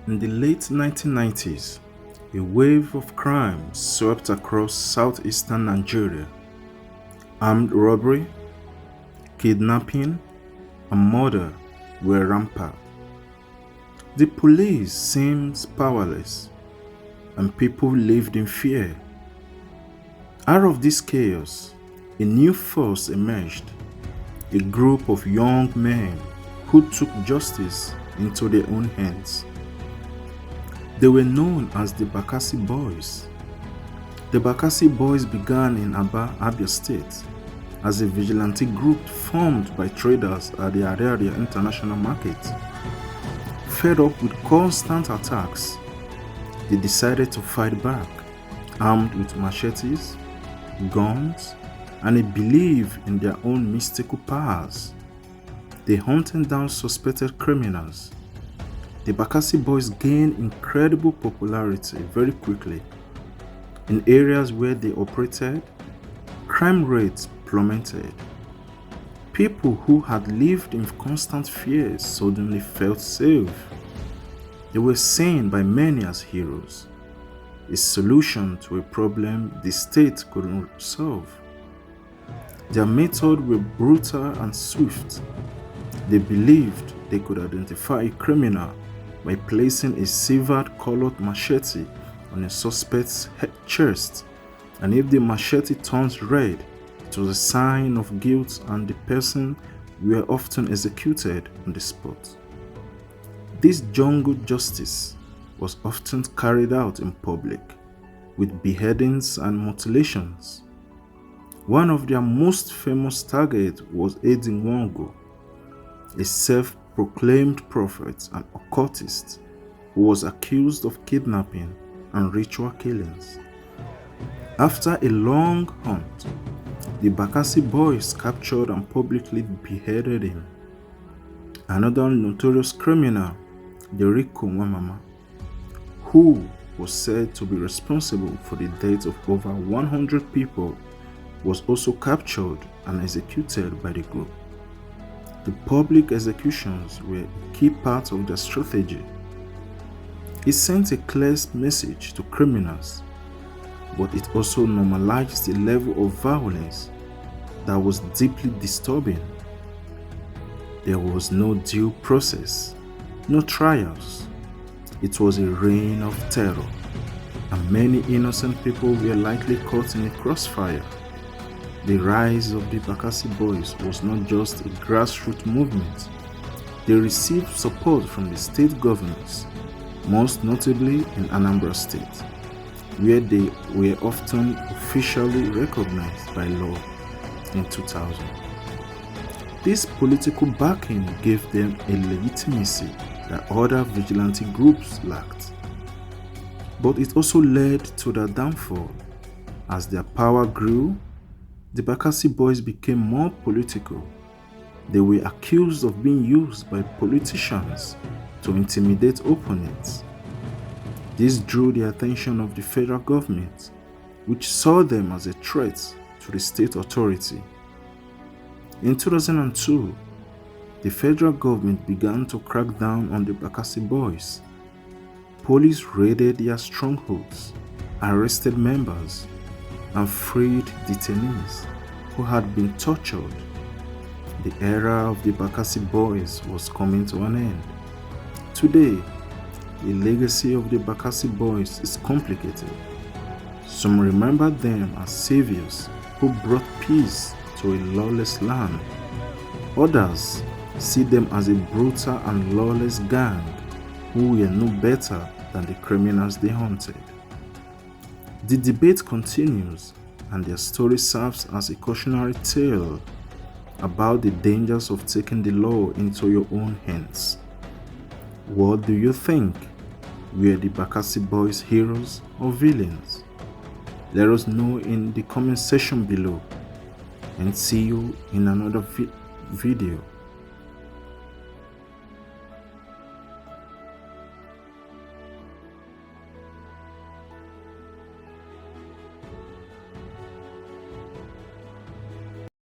In the late 1990s, a wave of crime swept across southeastern Nigeria. Armed robbery, kidnapping, and murder were rampant. The police seemed powerless, and people lived in fear. Out of this chaos, a new force emerged, a group of young men who took justice into their own hands. They were known as the Bakassi Boys. The Bakassi Boys began in Aba, Abia State, as a vigilante group formed by traders at the Area International Market. Fed up with constant attacks, they decided to fight back, armed with machetes, guns, and a belief in their own mystical powers. They hunted down suspected criminals. The Bakassi Boys gained incredible popularity very quickly. In areas where they operated, crime rates plummeted. People who had lived in constant fear suddenly felt safe. They were seen by many as heroes, a solution to a problem the state couldn't solve. Their methods were brutal and swift. They believed they could identify a criminal by placing a silver-colored machete on a suspect's chest, and if the machete turns red, it was a sign of guilt and the person were often executed on the spot. This jungle justice was often carried out in public, with beheadings and mutilations. One of their most famous targets was Eddy, a self-proclaimed prophet and occultist who was accused of kidnapping and ritual killings. After a long hunt, the Bakassi Boys captured and publicly beheaded him. Another notorious criminal, Derico Nwamama, who was said to be responsible for the death of over 100 people, was also captured and executed by the group. The public executions were a key part of their strategy. It sent a clear message to criminals, but it also normalized the level of violence that was deeply disturbing. There was no due process, no trials. It was a reign of terror, and many innocent people were likely caught in a crossfire. The rise of the Bakassi Boys was not just a grassroots movement. They received support from the state governments, most notably in Anambra State, where they were often officially recognized by law in 2000. This political backing gave them a legitimacy that other vigilante groups lacked. But it also led to their downfall. As their power grew, the Bakassi Boys became more political. They were accused of being used by politicians to intimidate opponents. This drew the attention of the federal government, which saw them as a threat to the state authority. In 2002, the federal government began to crack down on the Bakassi Boys. Police raided their strongholds, arrested members, and freed detainees who had been tortured. The era of the Bakassi Boys was coming to an end. Today, the legacy of the Bakassi Boys is complicated. Some remember them as saviors who brought peace to a lawless land. Others see them as a brutal and lawless gang who were no better than the criminals they hunted. The debate continues, and their story serves as a cautionary tale about the dangers of taking the law into your own hands. What do you think? Were the Bakassi Boys heroes or villains? Let us know in the comment section below, and see you in another video.